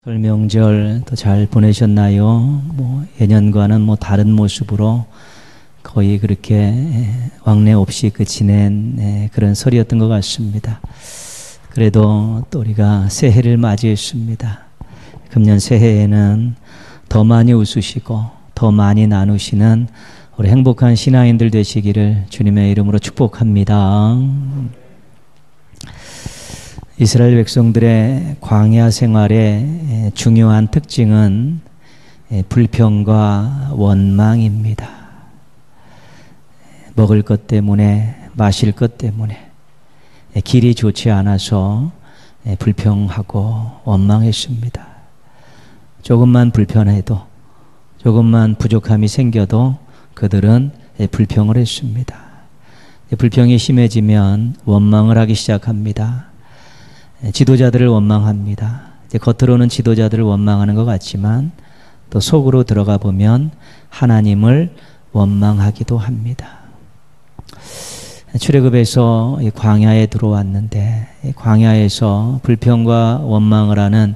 설 명절 또 잘 보내셨나요? 예년과는 다른 모습으로 거의 그렇게 왕래 없이 지낸 그런 설이었던 것 같습니다. 그래도 또 우리가 새해를 맞이했습니다. 금년 새해에는 더 많이 웃으시고 더 많이 나누시는 우리 행복한 신앙인들 되시기를 주님의 이름으로 축복합니다. 이스라엘 백성들의 광야 생활의 중요한 특징은 불평과 원망입니다. 먹을 것 때문에, 마실 것 때문에 길이 좋지 않아서 불평하고 원망했습니다. 조금만 불편해도, 조금만 부족함이 생겨도 그들은 불평을 했습니다. 불평이 심해지면 원망을 하기 시작합니다. 지도자들을 원망합니다. 겉으로는 지도자들을 원망하는 것 같지만 또 속으로 들어가 보면 하나님을 원망하기도 합니다. 출애굽에서 광야에 들어왔는데 광야에서 불평과 원망을 하는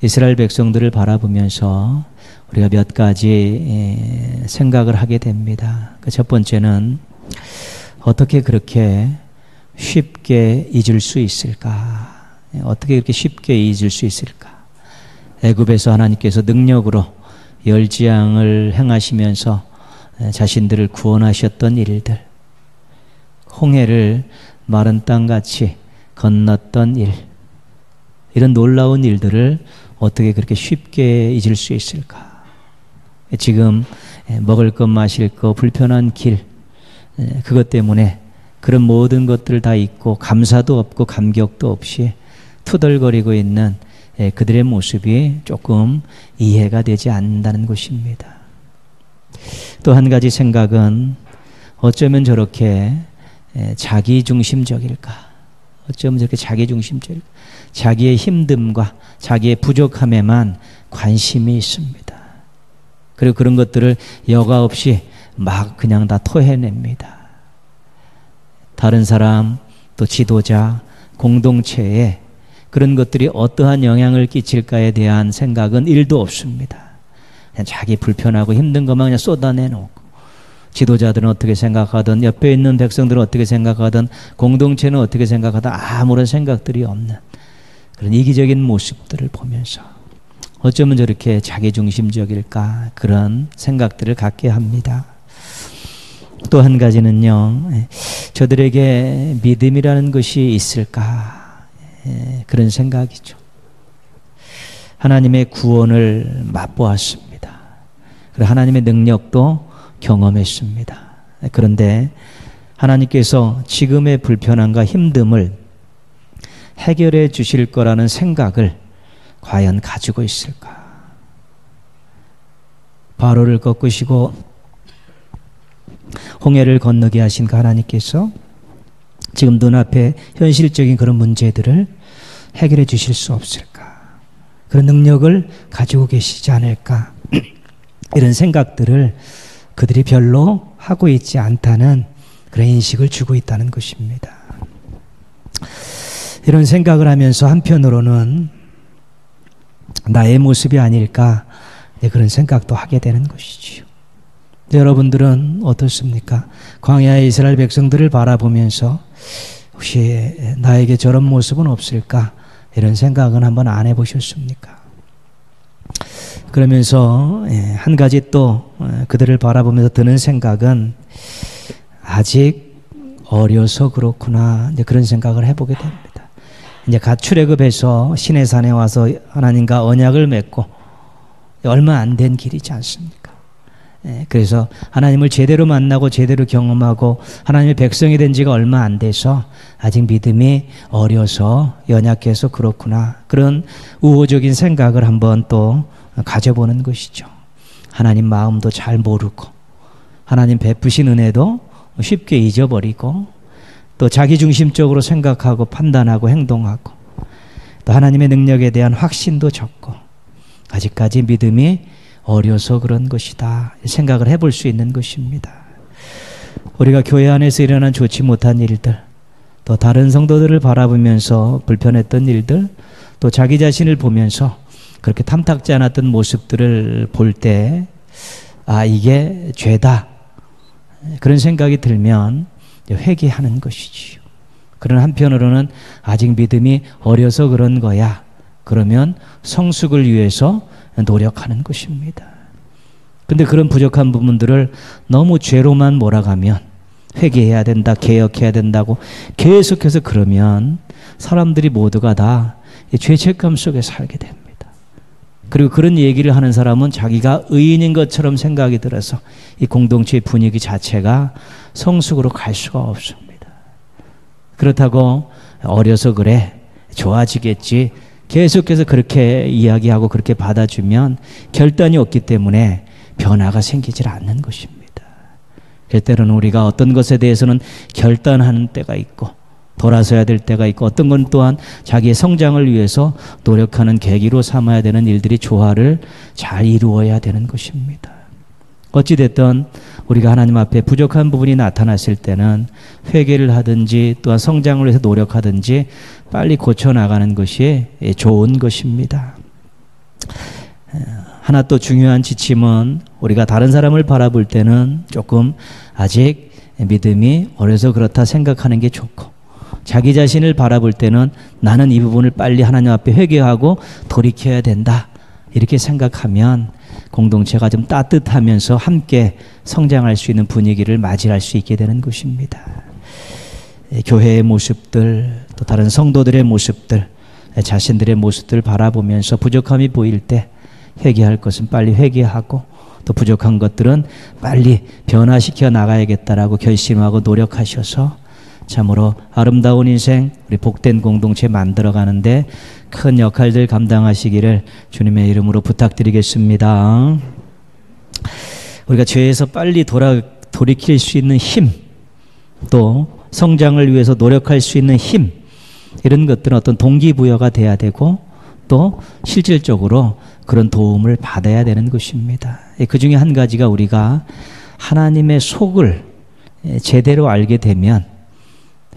이스라엘 백성들을 바라보면서 우리가 몇 가지 생각을 하게 됩니다. 그 첫 번째는 어떻게 그렇게 쉽게 잊을 수 있을까? 어떻게 그렇게 쉽게 잊을 수 있을까? 애굽에서 하나님께서 능력으로 열지양을 행하시면서 자신들을 구원하셨던 일들, 홍해를 마른 땅같이 건넜던 일, 이런 놀라운 일들을 어떻게 그렇게 쉽게 잊을 수 있을까? 지금 먹을 것, 마실 것, 불편한 길, 그것 때문에 그런 모든 것들을 다 잊고 감사도 없고 감격도 없이 투덜거리고 있는 그들의 모습이 조금 이해가 되지 않는다는 것입니다. 또 한 가지 생각은 어쩌면 저렇게 자기중심적일까? 어쩌면 저렇게 자기중심적일까? 자기의 힘듦과 자기의 부족함에만 관심이 있습니다. 그리고 그런 것들을 여과 없이 막 그냥 다 토해냅니다. 다른 사람, 또 지도자, 공동체에 그런 것들이 어떠한 영향을 끼칠까에 대한 생각은 1도 없습니다. 그냥 자기 불편하고 힘든 것만 그냥 쏟아내놓고, 지도자들은 어떻게 생각하든, 옆에 있는 백성들은 어떻게 생각하든, 공동체는 어떻게 생각하든 아무런 생각들이 없는 그런 이기적인 모습들을 보면서 어쩌면 저렇게 자기중심적일까, 그런 생각들을 갖게 합니다. 또 한 가지는요, 저들에게 믿음이라는 것이 있을까, 그런 생각이죠. 하나님의 구원을 맛보았습니다. 그리고 하나님의 능력도 경험했습니다. 그런데 하나님께서 지금의 불편함과 힘듦을 해결해 주실 거라는 생각을 과연 가지고 있을까? 바로를 꺾으시고 홍해를 건너게 하신 그 하나님께서 지금 눈앞에 현실적인 그런 문제들을 해결해 주실 수 없을까? 그런 능력을 가지고 계시지 않을까? 이런 생각들을 그들이 별로 하고 있지 않다는 그런 인식을 주고 있다는 것입니다. 이런 생각을 하면서 한편으로는 나의 모습이 아닐까, 그런 생각도 하게 되는 것이지요. 여러분들은 어떻습니까? 광야의 이스라엘 백성들을 바라보면서 혹시 나에게 저런 모습은 없을까? 이런 생각은 한번 안 해보셨습니까? 그러면서 한 가지 또 그들을 바라보면서 드는 생각은 아직 어려서 그렇구나, 이제 그런 생각을 해보게 됩니다. 이제 갓 출애굽해서 시내산에 와서 하나님과 언약을 맺고 얼마 안 된 길이지 않습니까? 그래서 하나님을 제대로 만나고 제대로 경험하고 하나님의 백성이 된 지가 얼마 안 돼서 아직 믿음이 어려서 연약해서 그렇구나, 그런 우호적인 생각을 한번 또 가져보는 것이죠. 하나님 마음도 잘 모르고 하나님 베푸신 은혜도 쉽게 잊어버리고 또 자기중심적으로 생각하고 판단하고 행동하고 또 하나님의 능력에 대한 확신도 적고 아직까지 믿음이 어려서 그런 것이다, 생각을 해볼 수 있는 것입니다. 우리가 교회 안에서 일어난 좋지 못한 일들, 또 다른 성도들을 바라보면서 불편했던 일들, 또 자기 자신을 보면서 그렇게 탐탁지 않았던 모습들을 볼 때 이게 죄다 그런 생각이 들면 회개하는 것이지요. 그런 한편으로는 아직 믿음이 어려서 그런 거야. 그러면 성숙을 위해서 노력하는 것입니다. 근데 그런 부족한 부분들을 너무 죄로만 몰아가면 회개해야 된다, 개혁해야 된다고 계속해서 그러면 사람들이 모두가 다 죄책감 속에 살게 됩니다. 그리고 그런 얘기를 하는 사람은 자기가 의인인 것처럼 생각이 들어서 이 공동체의 분위기 자체가 성숙으로 갈 수가 없습니다. 그렇다고 어려서 그래, 좋아지겠지, 계속해서 그렇게 이야기하고 그렇게 받아주면 결단이 없기 때문에 변화가 생기질 않는 것입니다. 그럴 때는 우리가 어떤 것에 대해서는 결단하는 때가 있고 돌아서야 될 때가 있고 어떤 건 또한 자기의 성장을 위해서 노력하는 계기로 삼아야 되는 일들이 조화를 잘 이루어야 되는 것입니다. 어찌됐든 우리가 하나님 앞에 부족한 부분이 나타났을 때는 회개를 하든지 또한 성장을 위해서 노력하든지 빨리 고쳐나가는 것이 좋은 것입니다. 하나 또 중요한 지침은 우리가 다른 사람을 바라볼 때는 조금 아직 믿음이 어려서 그렇다 생각하는 게 좋고 자기 자신을 바라볼 때는 나는 이 부분을 빨리 하나님 앞에 회개하고 돌이켜야 된다 이렇게 생각하면 공동체가 좀 따뜻하면서 함께 성장할 수 있는 분위기를 맞이할 수 있게 되는 것입니다. 교회의 모습들 또 다른 성도들의 모습들 자신들의 모습들을 바라보면서 부족함이 보일 때 회개할 것은 빨리 회개하고 또 부족한 것들은 빨리 변화시켜 나가야겠다라고 결심하고 노력하셔서 참으로 아름다운 인생, 우리 복된 공동체 만들어가는데 큰 역할들 감당하시기를 주님의 이름으로 부탁드리겠습니다. 우리가 죄에서 빨리 돌이킬 수 있는 힘, 또 성장을 위해서 노력할 수 있는 힘, 이런 것들은 어떤 동기부여가 돼야 되고 또 실질적으로 그런 도움을 받아야 되는 것입니다. 그 중에 한 가지가 우리가 하나님의 속을 제대로 알게 되면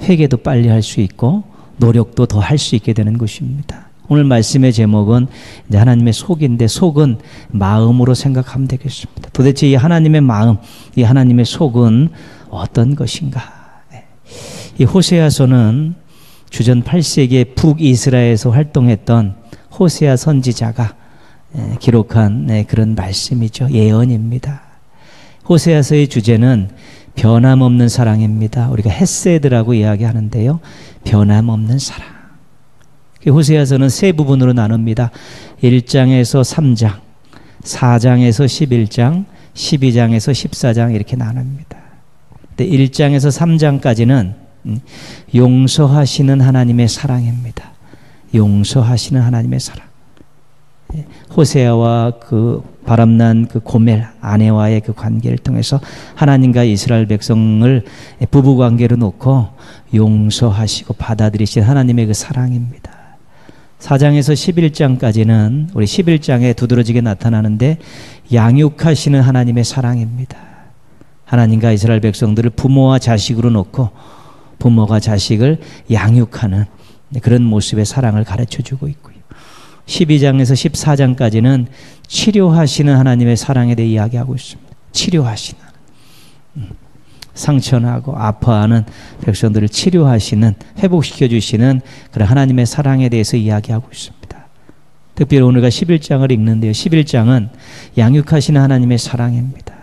회개도 빨리 할 수 있고 노력도 더 할 수 있게 되는 것입니다. 오늘 말씀의 제목은 이제 하나님의 속인데 속은 마음으로 생각하면 되겠습니다. 도대체 이 하나님의 마음, 이 하나님의 속은 어떤 것인가? 이 호세아서는 주전 8세기에 북이스라엘에서 활동했던 호세아 선지자가 기록한 그런 말씀이죠. 예언입니다. 호세아서의 주제는 변함없는 사랑입니다. 우리가 헤세드라고 이야기하는데요. 변함없는 사랑. 호세아서는 세 부분으로 나눕니다. 1장에서 3장, 4장에서 11장, 12장에서 14장 이렇게 나눕니다. 1장에서 3장까지는 용서하시는 하나님의 사랑입니다. 용서하시는 하나님의 사랑. 호세아와 그 바람난 그 고멜 아내와의 그 관계를 통해서 하나님과 이스라엘 백성을 부부 관계로 놓고 용서하시고 받아들이신 하나님의 그 사랑입니다. 4장에서 11장까지는 우리 11장에 두드러지게 나타나는데 양육하시는 하나님의 사랑입니다. 하나님과 이스라엘 백성들을 부모와 자식으로 놓고 부모가 자식을 양육하는 그런 모습의 사랑을 가르쳐주고 있고요. 12장에서 14장까지는 치료하시는 하나님의 사랑에 대해 이야기하고 있습니다. 치료하시는 상처나고 아파하는 백성들을 치료하시는 회복시켜 주시는 그런 하나님의 사랑에 대해서 이야기하고 있습니다. 특별히 오늘가 11장을 읽는데요. 11장은 양육하시는 하나님의 사랑입니다.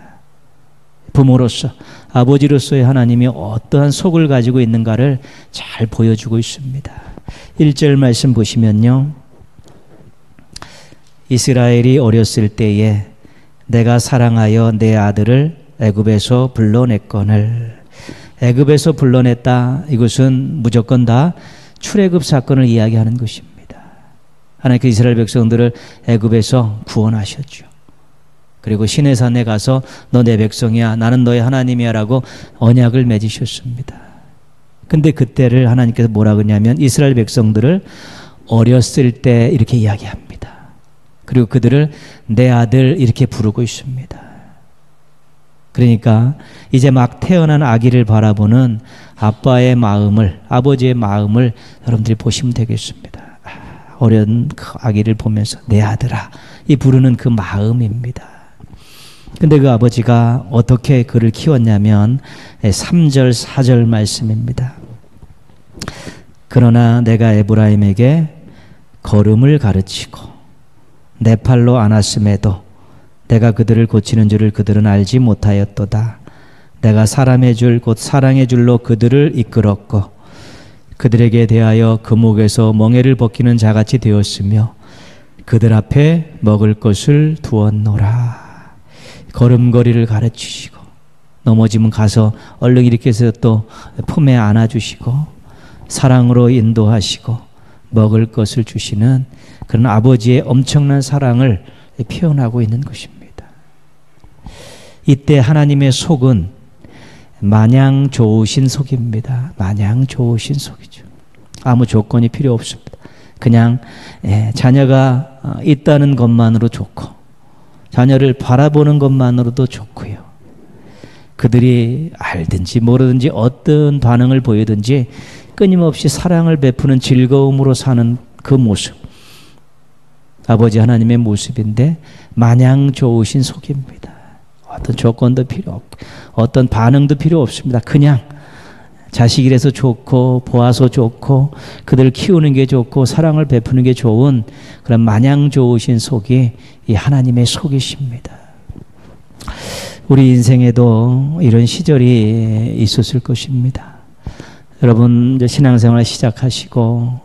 부모로서 아버지로서의 하나님이 어떠한 속을 가지고 있는가를 잘 보여주고 있습니다. 1절 말씀 보시면요. 이스라엘이 어렸을 때에 내가 사랑하여 내 아들을 애굽에서 불러냈거늘. 애굽에서 불러냈다. 이것은 무조건 다 출애굽 사건을 이야기하는 것입니다. 하나님께 이스라엘 백성들을 애굽에서 구원하셨죠. 그리고 시내산에 가서 너 내 백성이야, 나는 너의 하나님이야 라고 언약을 맺으셨습니다. 근데 그때를 하나님께서 뭐라 그러냐면 이스라엘 백성들을 어렸을 때 이렇게 이야기합니다. 그리고 그들을 내 아들 이렇게 부르고 있습니다. 그러니까 이제 막 태어난 아기를 바라보는 아빠의 마음을, 아버지의 마음을 여러분들이 보시면 되겠습니다. 어려운 그 아기를 보면서 내 아들아 이 부르는 그 마음입니다. 근데 그 아버지가 어떻게 그를 키웠냐면 3절 4절 말씀입니다. 그러나 내가 에브라임에게 걸음을 가르치고 내 팔로 안았음에도 내가 그들을 고치는 줄을 그들은 알지 못하였도다. 내가 사람의 줄 곧 사랑의 줄로 그들을 이끌었고 그들에게 대하여 금옥에서 멍에를 벗기는 자같이 되었으며 그들 앞에 먹을 것을 두었노라. 걸음걸이를 가르치시고 넘어지면 가서 얼른 일으켜서 또 품에 안아주시고 사랑으로 인도하시고 먹을 것을 주시는 그런 아버지의 엄청난 사랑을 표현하고 있는 것입니다. 이때 하나님의 속은 마냥 좋으신 속입니다. 마냥 좋으신 속이죠. 아무 조건이 필요 없습니다. 그냥 자녀가 있다는 것만으로 좋고 자녀를 바라보는 것만으로도 좋고요. 그들이 알든지 모르든지 어떤 반응을 보이든지 끊임없이 사랑을 베푸는 즐거움으로 사는 그 모습, 아버지 하나님의 모습인데 마냥 좋으신 속입니다. 어떤 조건도 필요 없고 어떤 반응도 필요 없습니다. 그냥 자식이라서 좋고 보아서 좋고 그들을 키우는 게 좋고 사랑을 베푸는 게 좋은 그런 마냥 좋으신 속이 이 하나님의 속이십니다. 우리 인생에도 이런 시절이 있었을 것입니다. 여러분 이제 신앙생활 시작하시고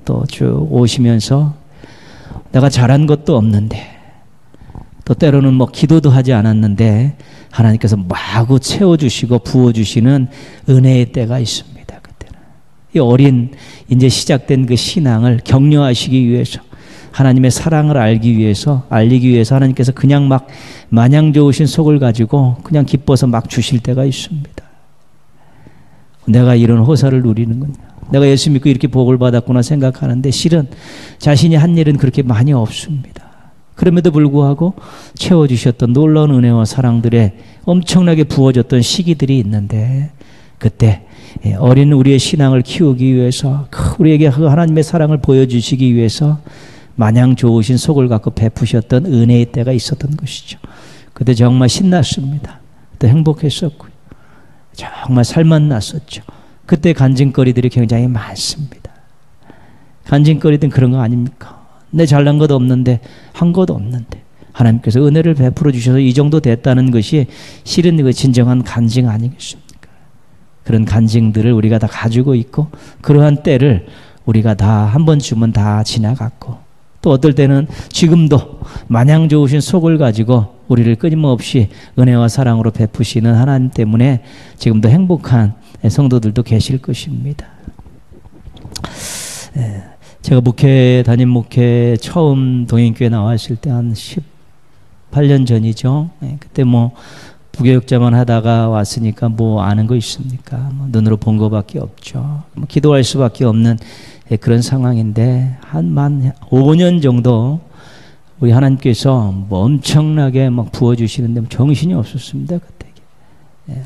또 쭉 오시면서 내가 잘한 것도 없는데 또 때로는 뭐 기도도 하지 않았는데 하나님께서 마구 채워주시고 부어주시는 은혜의 때가 있습니다. 그때는 이 어린 이제 시작된 그 신앙을 격려하시기 위해서 하나님의 사랑을 알기 위해서 알리기 위해서 하나님께서 그냥 막 마냥 좋으신 속을 가지고 그냥 기뻐서 막 주실 때가 있습니다. 내가 이런 호사를 누리는구나. 내가 예수 믿고 이렇게 복을 받았구나 생각하는데 실은 자신이 한 일은 그렇게 많이 없습니다. 그럼에도 불구하고 채워주셨던 놀라운 은혜와 사랑들에 엄청나게 부어졌던 시기들이 있는데 그때 어린 우리의 신앙을 키우기 위해서 우리에게 그 하나님의 사랑을 보여주시기 위해서 마냥 좋으신 속을 갖고 베푸셨던 은혜의 때가 있었던 것이죠. 그때 정말 신났습니다. 그때 행복했었고요. 정말 살만 났었죠. 그때 간증거리들이 굉장히 많습니다. 간증거리든 그런 거 아닙니까? 내 잘난 것 없는데 한 것 없는데 하나님께서 은혜를 베풀어 주셔서 이 정도 됐다는 것이 실은 그 진정한 간증 아니겠습니까? 그런 간증들을 우리가 다 가지고 있고 그러한 때를 우리가 다 한 번쯤은 다 지나갔고 또 어떨 때는 지금도 마냥 좋으신 속을 가지고 우리를 끊임없이 은혜와 사랑으로 베푸시는 하나님 때문에 지금도 행복한 성도들도 계실 것입니다. 제가 담임 목회 처음 동행교회 나왔을 때 한 18년 전이죠. 그때 뭐 부교육자만 하다가 왔으니까 뭐 아는 거 있습니까? 뭐 눈으로 본 거밖에 없죠. 뭐 기도할 수밖에 없는 그런 상황인데 한 5년 정도 우리 하나님께서 뭐 엄청나게 막 부어주시는데 정신이 없었습니다. 그때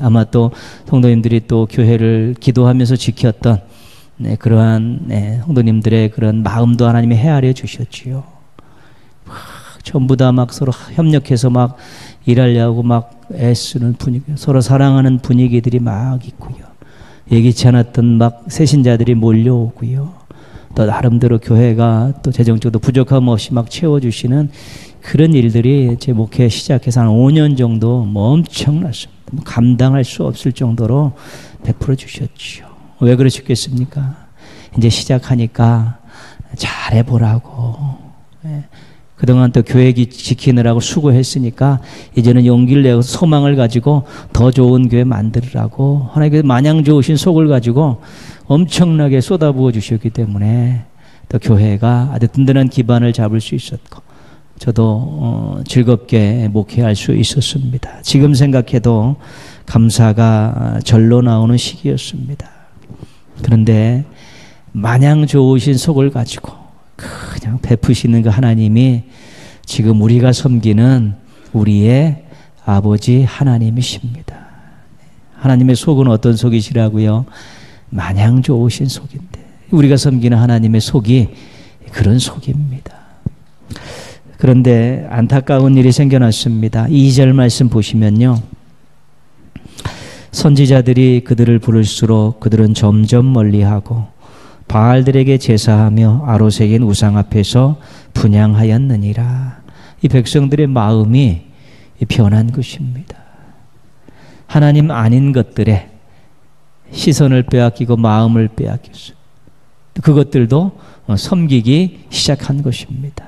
아마 또 성도님들이 또 교회를 기도하면서 지켰던 성도님들의 그런 마음도 하나님이 헤아려 주셨지요. 전부 다 막 서로 협력해서 막 일하려고 막 애쓰는 분위기, 서로 사랑하는 분위기들이 막 있고요. 예기치 않았던 막 새신자들이 몰려오고요. 또 나름대로 교회가 또 재정적으로 부족함 없이 막 채워주시는 그런 일들이 제 목회 시작해서 한 5년 정도 뭐 엄청났습니다. 감당할 수 없을 정도로 베풀어 주셨지요. 왜 그러셨겠습니까? 이제 시작하니까 잘해보라고. 그동안 또 교회 지키느라고 수고했으니까 이제는 용기를 내고 소망을 가지고 더 좋은 교회 만들으라고 하나님께서 마냥 좋으신 속을 가지고 엄청나게 쏟아부어 주셨기 때문에 또 교회가 아주 든든한 기반을 잡을 수 있었고 저도 즐겁게 목회할 수 있었습니다. 지금 생각해도 감사가 절로 나오는 시기였습니다. 그런데 마냥 좋으신 속을 가지고 그냥 베푸시는 그 하나님이 지금 우리가 섬기는 우리의 아버지 하나님이십니다. 하나님의 속은 어떤 속이시라고요? 마냥 좋으신 속인데 우리가 섬기는 하나님의 속이 그런 속입니다. 그런데 안타까운 일이 생겨났습니다. 2절 말씀 보시면요. 선지자들이 그들을 부를수록 그들은 점점 멀리하고 바알들에게 제사하며 아로새긴 우상 앞에서 분향하였느니라. 이 백성들의 마음이 변한 것입니다. 하나님 아닌 것들에 시선을 빼앗기고 마음을 빼앗겼어요. 그것들도 섬기기 시작한 것입니다.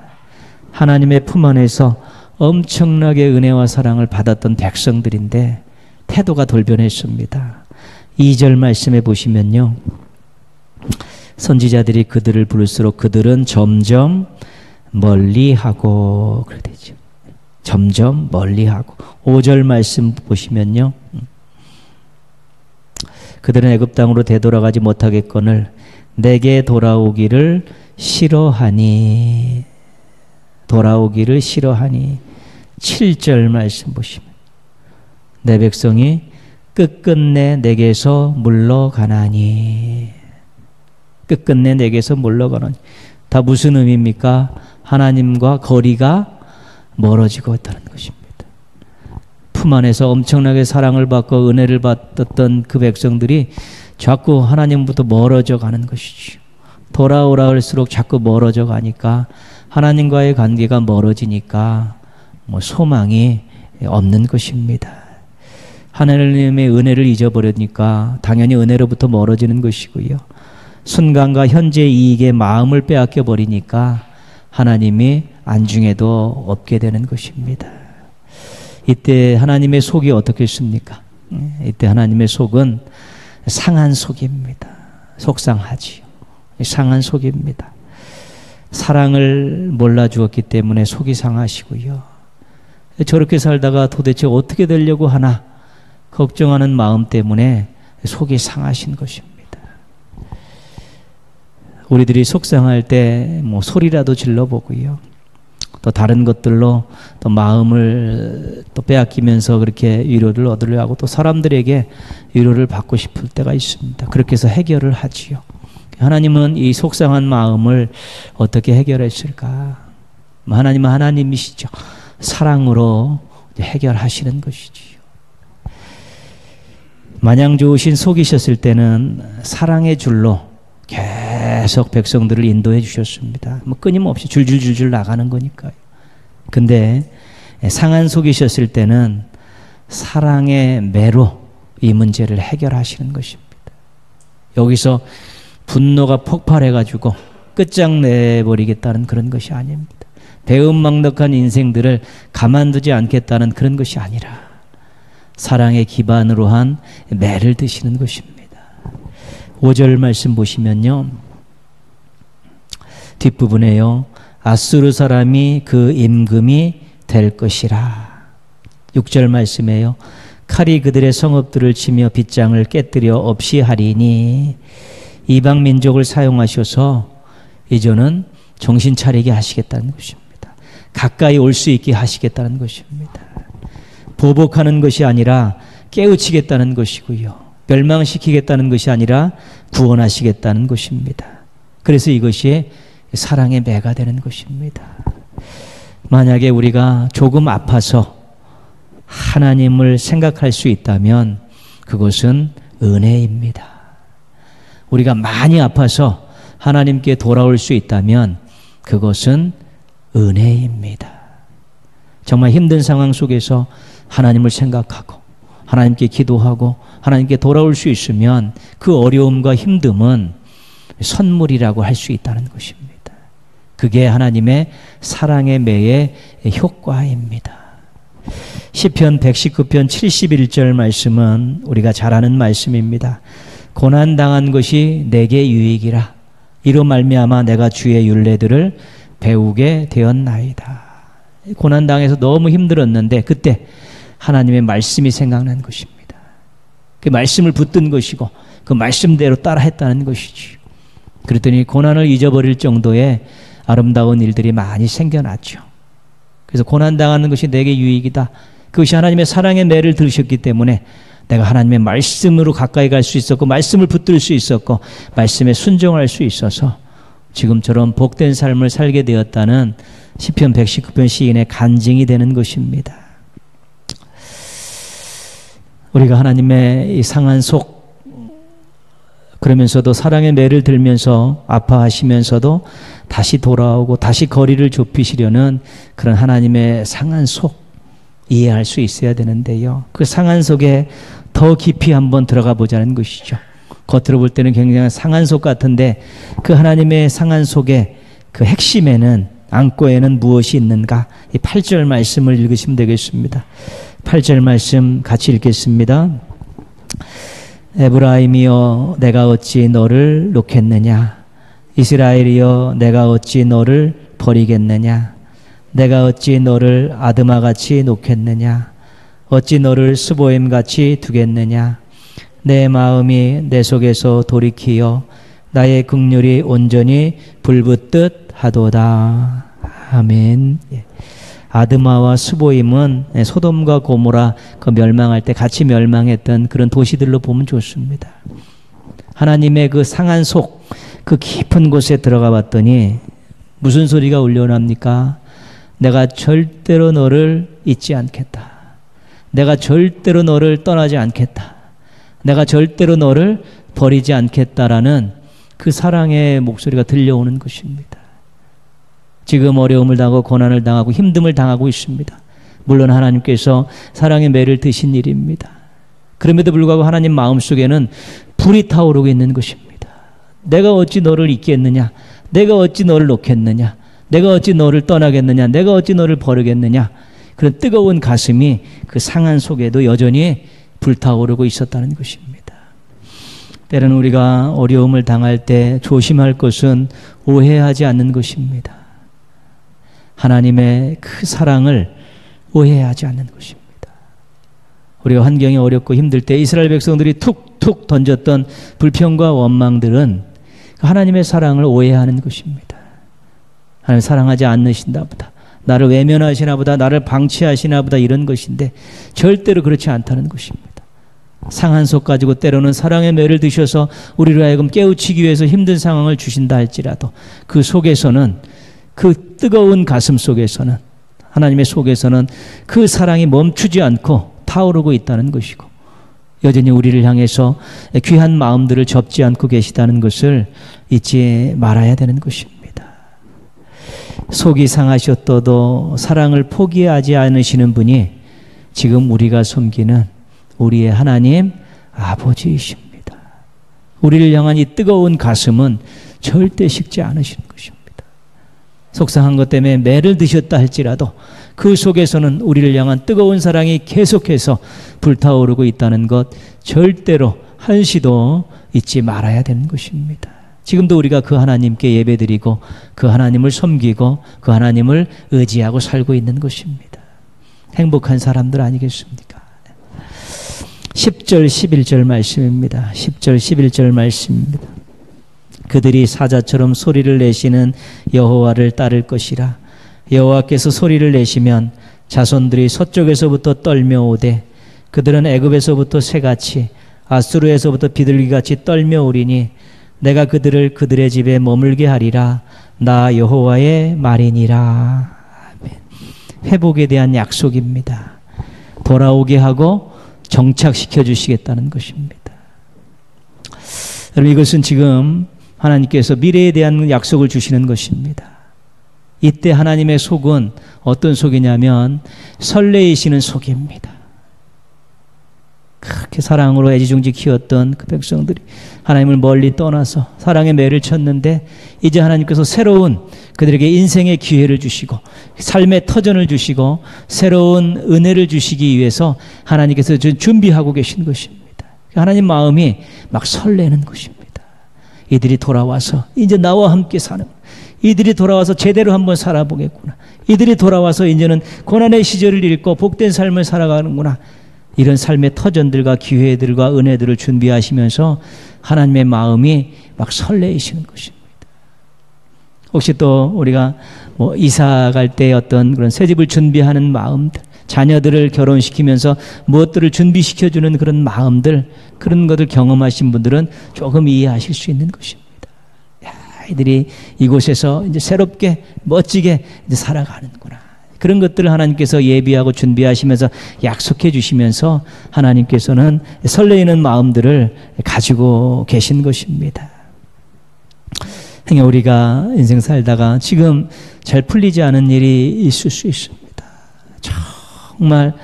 하나님의 품 안에서 엄청나게 은혜와 사랑을 받았던 백성들인데 태도가 돌변했습니다. 2절 말씀에 보시면요. 선지자들이 그들을 부를수록 그들은 점점 멀리하고 그래 되죠. 점점 멀리하고. 5절 말씀 보시면요. 그들은 애굽 땅으로 되돌아가지 못하겠거늘 내게 돌아오기를 싫어하니. 돌아오기를 싫어하니. 7절 말씀 보시면 내 백성이 끝끝내 내게서 물러가나니. 끝끝내 내게서 물러가나니. 다 무슨 의미입니까? 하나님과 거리가 멀어지고 있다는 것입니다. 품 안에서 엄청나게 사랑을 받고 은혜를 받았던 그 백성들이 자꾸 하나님부터 멀어져 가는 것이죠. 돌아오라 할수록 자꾸 멀어져 가니까 하나님과의 관계가 멀어지니까 소망이 없는 것입니다. 하나님의 은혜를 잊어버리니까 당연히 은혜로부터 멀어지는 것이고요. 순간과 현재 이익에 마음을 빼앗겨 버리니까 하나님이 안중에도 없게 되는 것입니다. 이때 하나님의 속이 어떻겠습니까? 이때 하나님의 속은 상한 속입니다. 속상하지요. 상한 속입니다. 사랑을 몰라주었기 때문에 속이 상하시고요. 저렇게 살다가 도대체 어떻게 되려고 하나 걱정하는 마음 때문에 속이 상하신 것입니다. 우리들이 속상할 때 소리라도 질러보고요. 또 다른 것들로 또 마음을 또 빼앗기면서 그렇게 위로를 얻으려 하고 또 사람들에게 위로를 받고 싶을 때가 있습니다. 그렇게 해서 해결을 하지요. 하나님은 이 속상한 마음을 어떻게 해결했을까? 하나님은 하나님이시죠. 사랑으로 해결하시는 것이지요. 마냥 좋으신 속이셨을 때는 사랑의 줄로 계속 백성들을 인도해 주셨습니다. 끊임없이 줄줄줄줄 나가는 거니까요. 근데 상한 속이셨을 때는 사랑의 매로 이 문제를 해결하시는 것입니다. 여기서 분노가 폭발해가지고 끝장내버리겠다는 그런 것이 아닙니다. 배은망덕한 인생들을 가만두지 않겠다는 그런 것이 아니라 사랑의 기반으로 한 매를 드시는 것입니다. 5절 말씀 보시면요. 뒷부분에요. 아수르 사람이 그 임금이 될 것이라. 6절 말씀에요. 칼이 그들의 성읍들을 치며 빗장을 깨뜨려 없이 하리니. 이방 민족을 사용하셔서 이제는 정신 차리게 하시겠다는 것입니다. 가까이 올 수 있게 하시겠다는 것입니다. 보복하는 것이 아니라 깨우치겠다는 것이고요. 멸망시키겠다는 것이 아니라 구원하시겠다는 것입니다. 그래서 이것이 사랑의 매가 되는 것입니다. 만약에 우리가 조금 아파서 하나님을 생각할 수 있다면 그것은 은혜입니다. 우리가 많이 아파서 하나님께 돌아올 수 있다면 그것은 은혜입니다. 정말 힘든 상황 속에서 하나님을 생각하고 하나님께 기도하고 하나님께 돌아올 수 있으면 그 어려움과 힘듦은 선물이라고 할 수 있다는 것입니다. 그게 하나님의 사랑의 매의 효과입니다. 시편 119편 71절 말씀은 우리가 잘 아는 말씀입니다. 고난당한 것이 내게 유익이라. 이로 말미암아 내가 주의 율례들을 배우게 되었나이다. 고난당해서 너무 힘들었는데 그때 하나님의 말씀이 생각난 것입니다. 그 말씀을 붙든 것이고 그 말씀대로 따라했다는 것이지. 그랬더니 고난을 잊어버릴 정도의 아름다운 일들이 많이 생겨났죠. 그래서 고난당하는 것이 내게 유익이다. 그것이 하나님의 사랑의 매를 들으셨기 때문에 내가 하나님의 말씀으로 가까이 갈 수 있었고 말씀을 붙들 수 있었고 말씀에 순종할 수 있어서 지금처럼 복된 삶을 살게 되었다는 시편 119편 시인의 간증이 되는 것입니다. 우리가 하나님의 이 상한 속, 그러면서도 사랑의 매를 들면서 아파하시면서도 다시 돌아오고 다시 거리를 좁히시려는 그런 하나님의 상한 속 이해할 수 있어야 되는데요. 그 상한 속에 더 깊이 한번 들어가 보자는 것이죠. 겉으로 볼 때는 굉장히 상한 속 같은데 그 하나님의 상한 속에 그 핵심에는 안고에는 무엇이 있는가? 이 8절 말씀을 읽으시면 되겠습니다. 8절 말씀 같이 읽겠습니다. 에브라임이여 내가 어찌 너를 놓겠느냐? 이스라엘이여 내가 어찌 너를 버리겠느냐? 내가 어찌 너를 아드마같이 놓겠느냐? 어찌 너를 스보임같이 두겠느냐? 내 마음이 내 속에서 돌이키어 나의 긍휼이 온전히 불붙듯 하도다. 아멘. 아드마와 스보임은 소돔과 고모라 그 멸망할 때 같이 멸망했던 그런 도시들로 보면 좋습니다. 하나님의 그 상한 속, 그 깊은 곳에 들어가 봤더니 무슨 소리가 울려납니까? 내가 절대로 너를 잊지 않겠다. 내가 절대로 너를 떠나지 않겠다. 내가 절대로 너를 버리지 않겠다라는 그 사랑의 목소리가 들려오는 것입니다. 지금 어려움을 당하고 고난을 당하고 힘듦을 당하고 있습니다. 물론 하나님께서 사랑의 매를 드신 일입니다. 그럼에도 불구하고 하나님 마음속에는 불이 타오르고 있는 것입니다. 내가 어찌 너를 잊겠느냐? 내가 어찌 너를 놓겠느냐? 내가 어찌 너를 떠나겠느냐? 내가 어찌 너를 버리겠느냐? 그런 뜨거운 가슴이 그 상한 속에도 여전히 불타오르고 있었다는 것입니다. 때로는 우리가 어려움을 당할 때 조심할 것은 오해하지 않는 것입니다. 하나님의 그 사랑을 오해하지 않는 것입니다. 우리가 환경이 어렵고 힘들 때 이스라엘 백성들이 툭툭 던졌던 불평과 원망들은 하나님의 사랑을 오해하는 것입니다. 하나님 사랑하지 않으신다 보다, 나를 외면하시나 보다, 나를 방치하시나 보다 이런 것인데 절대로 그렇지 않다는 것입니다. 상한 속 가지고 때로는 사랑의 매를 드셔서 우리를 하여금 깨우치기 위해서 힘든 상황을 주신다 할지라도 그 속에서는, 그 뜨거운 가슴 속에서는, 하나님의 속에서는 그 사랑이 멈추지 않고 타오르고 있다는 것이고 여전히 우리를 향해서 귀한 마음들을 접지 않고 계시다는 것을 잊지 말아야 되는 것입니다. 속이 상하셨어도 사랑을 포기하지 않으시는 분이 지금 우리가 섬기는 우리의 하나님 아버지이십니다. 우리를 향한 이 뜨거운 가슴은 절대 식지 않으시는 것입니다. 속상한 것 때문에 매를 드셨다 할지라도 그 속에서는 우리를 향한 뜨거운 사랑이 계속해서 불타오르고 있다는 것 절대로 한시도 잊지 말아야 되는 것입니다. 지금도 우리가 그 하나님께 예배드리고 그 하나님을 섬기고 그 하나님을 의지하고 살고 있는 것입니다. 행복한 사람들 아니겠습니까? 10절 11절 말씀입니다. 10절 11절 말씀입니다. 그들이 사자처럼 소리를 내시는 여호와를 따를 것이라. 여호와께서 소리를 내시면 자손들이 서쪽에서부터 떨며 오되 그들은 애굽에서부터 새같이 아수르에서부터 비둘기같이 떨며 오리니 내가 그들을 그들의 집에 머물게 하리라. 나 여호와의 말이니라. 아멘. 회복에 대한 약속입니다. 돌아오게 하고 정착시켜 주시겠다는 것입니다. 여러분, 이것은 지금 하나님께서 미래에 대한 약속을 주시는 것입니다. 이때 하나님의 속은 어떤 속이냐면 설레이시는 속입니다. 그렇게 사랑으로 애지중지 키웠던 그 백성들이 하나님을 멀리 떠나서 사랑의 매를 쳤는데 이제 하나님께서 새로운 그들에게 인생의 기회를 주시고 삶의 터전을 주시고 새로운 은혜를 주시기 위해서 하나님께서 준비하고 계신 것입니다. 하나님 마음이 막 설레는 것입니다. 이들이 돌아와서 이제 나와 함께 사는, 이들이 돌아와서 제대로 한번 살아보겠구나, 이들이 돌아와서 이제는 고난의 시절을 잃고 복된 삶을 살아가는구나, 이런 삶의 터전들과 기회들과 은혜들을 준비하시면서 하나님의 마음이 막 설레이시는 것입니다. 혹시 또 우리가 이사 갈 때 어떤 그런 새 집을 준비하는 마음들, 자녀들을 결혼시키면서 무엇들을 준비시켜주는 그런 마음들, 그런 것을 경험하신 분들은 조금 이해하실 수 있는 것입니다. 야, 아이들이 이곳에서 이제 새롭게 멋지게 이제 살아가는구나. 그런 것들을 하나님께서 예비하고 준비하시면서 약속해 주시면서 하나님께서는 설레이는 마음들을 가지고 계신 것입니다. 우리가 인생 살다가 지금 잘 풀리지 않은 일이 있을 수 있습니다. 정말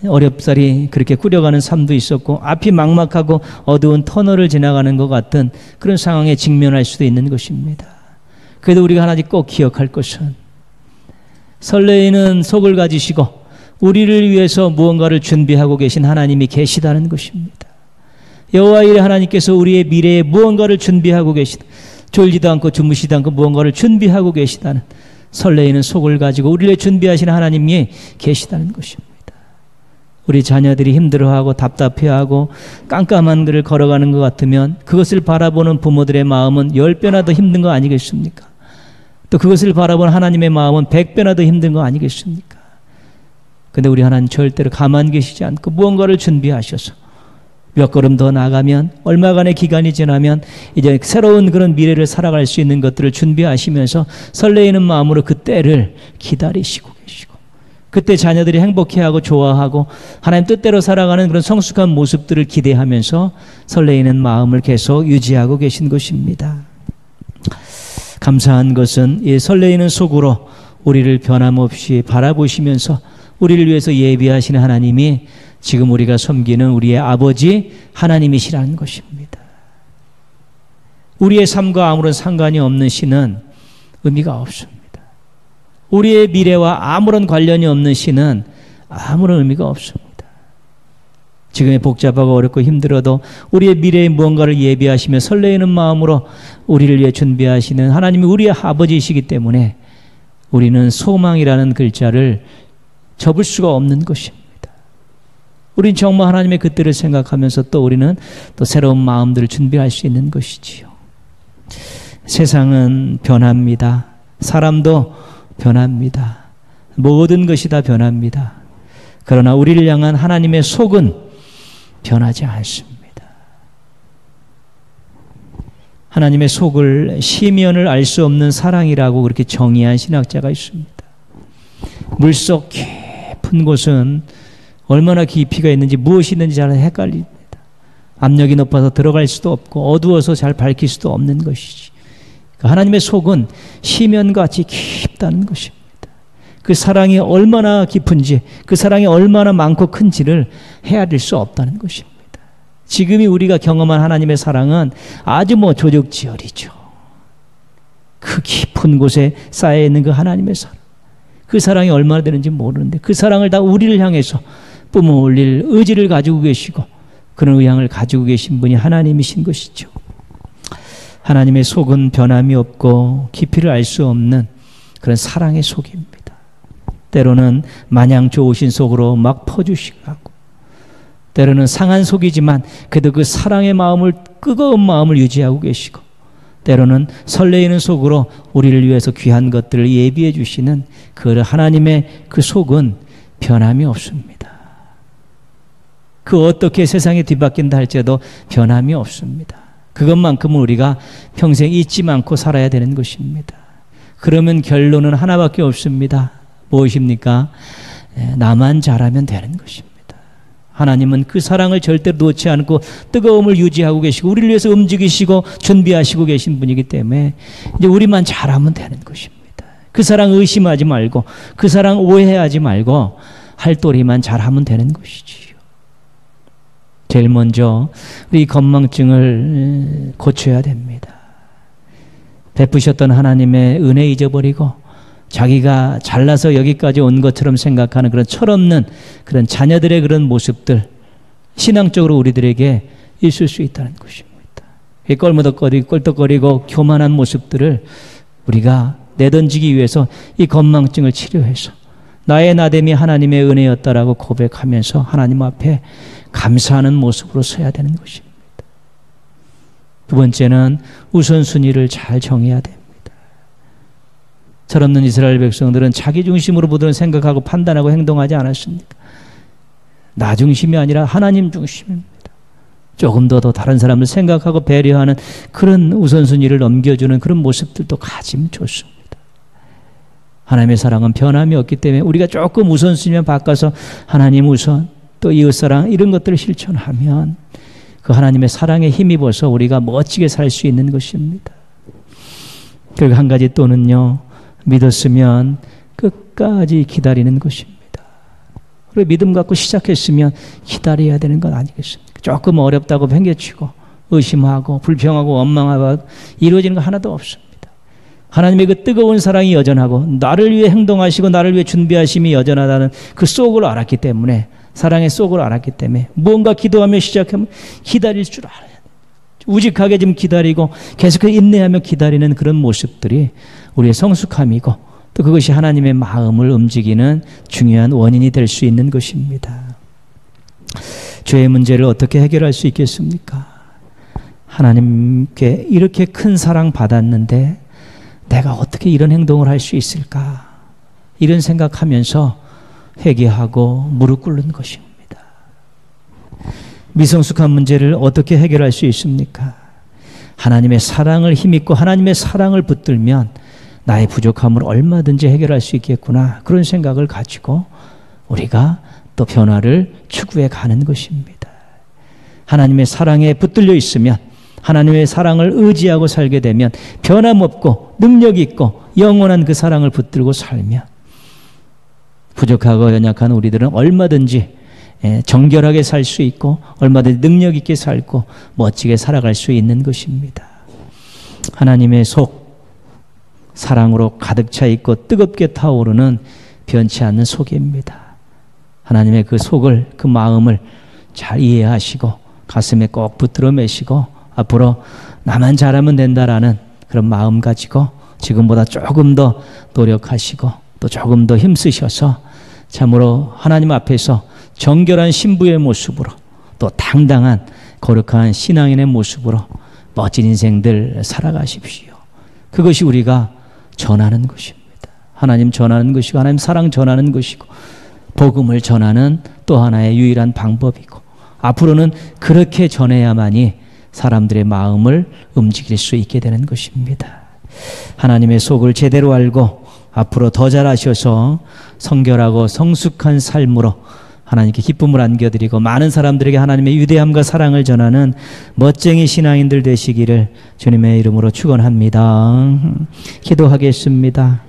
어렵사리 그렇게 꾸려가는 삶도 있었고 앞이 막막하고 어두운 터널을 지나가는 것 같은 그런 상황에 직면할 수도 있는 것입니다. 그래도 우리가 하나 꼭 기억할 것은 설레이는 속을 가지시고 우리를 위해서 무언가를 준비하고 계신 하나님이 계시다는 것입니다. 여호와 이레 하나님께서 우리의 미래에 무언가를 준비하고 계시다. 졸지도 않고 주무시도 않고 무언가를 준비하고 계시다는 설레이는 속을 가지고 우리를 준비하시는 하나님이 계시다는 것입니다. 우리 자녀들이 힘들어하고 답답해하고 깜깜한 길을 걸어가는 것 같으면 그것을 바라보는 부모들의 마음은 10배나 더 힘든 거 아니겠습니까? 또 그것을 바라보는 하나님의 마음은 100배나 더 힘든 거 아니겠습니까? 근데 우리 하나님 절대로 가만히 계시지 않고 무언가를 준비하셔서 몇 걸음 더 나가면 얼마간의 기간이 지나면 이제 새로운 그런 미래를 살아갈 수 있는 것들을 준비하시면서 설레이는 마음으로 그 때를 기다리시고 계시고 그때 자녀들이 행복해하고 좋아하고 하나님 뜻대로 살아가는 그런 성숙한 모습들을 기대하면서 설레이는 마음을 계속 유지하고 계신 것입니다. 감사한 것은 이 설레이는 속으로 우리를 변함없이 바라보시면서 우리를 위해서 예비하시는 하나님이 지금 우리가 섬기는 우리의 아버지 하나님이시라는 것입니다. 우리의 삶과 아무런 상관이 없는 신은 의미가 없습니다. 우리의 미래와 아무런 관련이 없는 신은 아무런 의미가 없습니다. 지금의 복잡하고 어렵고 힘들어도 우리의 미래에 무언가를 예비하시며 설레이는 마음으로 우리를 위해 준비하시는 하나님이 우리의 아버지이시기 때문에 우리는 소망이라는 글자를 접을 수가 없는 것입니다. 우린 정말 하나님의 그 뜻을 생각하면서 또 우리는 또 새로운 마음들을 준비할 수 있는 것이지요. 세상은 변합니다. 사람도 변합니다. 모든 것이 다 변합니다. 그러나 우리를 향한 하나님의 속은 변하지 않습니다. 하나님의 속을 시면을 알 수 없는 사랑이라고 그렇게 정의한 신학자가 있습니다. 물속 깊은 곳은 얼마나 깊이가 있는지 무엇이 있는지 잘 헷갈립니다. 압력이 높아서 들어갈 수도 없고 어두워서 잘 밝힐 수도 없는 것이지. 하나님의 속은 시면같이 깊다는 것입니다. 그 사랑이 얼마나 깊은지 그 사랑이 얼마나 많고 큰지를 헤아릴 수 없다는 것입니다. 지금이 우리가 경험한 하나님의 사랑은 아주 조적지열이죠. 그 깊은 곳에 쌓여있는 그 하나님의 사랑, 그 사랑이 얼마나 되는지 모르는데 그 사랑을 다 우리를 향해서 뿜어 올릴 의지를 가지고 계시고 그런 의향을 가지고 계신 분이 하나님이신 것이죠. 하나님의 속은 변함이 없고 깊이를 알 수 없는 그런 사랑의 속입니다. 때로는 마냥 좋으신 속으로 막 퍼주시고 때로는 상한 속이지만 그래도 그 사랑의 마음을 뜨거운 마음을 유지하고 계시고 때로는 설레이는 속으로 우리를 위해서 귀한 것들을 예비해 주시는 그 하나님의 그 속은 변함이 없습니다. 그 어떻게 세상이 뒤바뀐다 할지라도 변함이 없습니다. 그것만큼은 우리가 평생 잊지 않고 살아야 되는 것입니다. 그러면 결론은 하나밖에 없습니다. 무엇입니까? 나만 잘하면 되는 것입니다. 하나님은 그 사랑을 절대로 놓지 않고 뜨거움을 유지하고 계시고 우리를 위해서 움직이시고 준비하시고 계신 분이기 때문에 이제 우리만 잘하면 되는 것입니다. 그 사랑 의심하지 말고 그 사랑 오해하지 말고 할 도리만 잘하면 되는 것이지요. 제일 먼저 우리 건망증을 고쳐야 됩니다. 베푸셨던 하나님의 은혜 잊어버리고 자기가 잘나서 여기까지 온 것처럼 생각하는 그런 철없는 그런 자녀들의 그런 모습들 신앙적으로 우리들에게 있을 수 있다는 것입니다. 껄떡거리고 교만한 모습들을 우리가 내던지기 위해서 이 건망증을 치료해서 나의 나됨이 하나님의 은혜였다라고 고백하면서 하나님 앞에 감사하는 모습으로 서야 되는 것입니다. 두 번째는 우선순위를 잘 정해야 됩니다. 철없는 이스라엘 백성들은 자기 중심으로 모든 생각하고 판단하고 행동하지 않았습니까? 나 중심이 아니라 하나님 중심입니다. 조금 더 다른 사람을 생각하고 배려하는 그런 우선순위를 넘겨주는 그런 모습들도 가지면 좋습니다. 하나님의 사랑은 변함이 없기 때문에 우리가 조금 우선순위만 바꿔서 하나님 우선, 또 이웃사랑 이런 것들을 실천하면 그 하나님의 사랑에 힘입어서 우리가 멋지게 살 수 있는 것입니다. 그리고 한 가지 또는요, 믿었으면 끝까지 기다리는 것입니다. 그리고 믿음 갖고 시작했으면 기다려야 되는 건 아니겠습니까? 조금 어렵다고 팽개치고 의심하고 불평하고 원망하고 이루어지는 거 하나도 없습니다. 하나님의 그 뜨거운 사랑이 여전하고 나를 위해 행동하시고 나를 위해 준비하심이 여전하다는 그 속을 알았기 때문에, 사랑의 속을 알았기 때문에 무언가 기도하며 시작하면 기다릴 줄 알아야 돼요. 우직하게 좀 기다리고 계속해서 인내하며 기다리는 그런 모습들이 우리의 성숙함이고, 또 그것이 하나님의 마음을 움직이는 중요한 원인이 될 수 있는 것입니다. 죄의 문제를 어떻게 해결할 수 있겠습니까? 하나님께 이렇게 큰 사랑 받았는데 내가 어떻게 이런 행동을 할 수 있을까? 이런 생각하면서 회개하고 무릎 꿇는 것입니다. 미성숙한 문제를 어떻게 해결할 수 있습니까? 하나님의 사랑을 힘입고 하나님의 사랑을 붙들면 나의 부족함을 얼마든지 해결할 수 있겠구나, 그런 생각을 가지고 우리가 또 변화를 추구해 가는 것입니다. 하나님의 사랑에 붙들려 있으면, 하나님의 사랑을 의지하고 살게 되면 변함없고 능력 있고 영원한 그 사랑을 붙들고 살면 부족하고 연약한 우리들은 얼마든지 정결하게 살 수 있고 얼마든지 능력 있게 살고 멋지게 살아갈 수 있는 것입니다. 하나님의 속, 사랑으로 가득 차 있고 뜨겁게 타오르는 변치 않는 속입니다. 하나님의 그 속을, 그 마음을 잘 이해하시고 가슴에 꼭 붙들어 매시고 앞으로 나만 잘하면 된다라는 그런 마음 가지고 지금보다 조금 더 노력하시고 또 조금 더 힘쓰셔서 참으로 하나님 앞에서 정결한 신부의 모습으로 또 당당한 거룩한 신앙인의 모습으로 멋진 인생들 살아가십시오. 그것이 우리가 전하는 것입니다. 하나님 전하는 것이고 하나님 사랑 전하는 것이고 복음을 전하는 또 하나의 유일한 방법이고, 앞으로는 그렇게 전해야만이 사람들의 마음을 움직일 수 있게 되는 것입니다. 하나님의 속을 제대로 알고 앞으로 더 잘하셔서 성결하고 성숙한 삶으로 하나님께 기쁨을 안겨드리고 많은 사람들에게 하나님의 위대함과 사랑을 전하는 멋쟁이 신앙인들 되시기를 주님의 이름으로 축원합니다. 기도하겠습니다.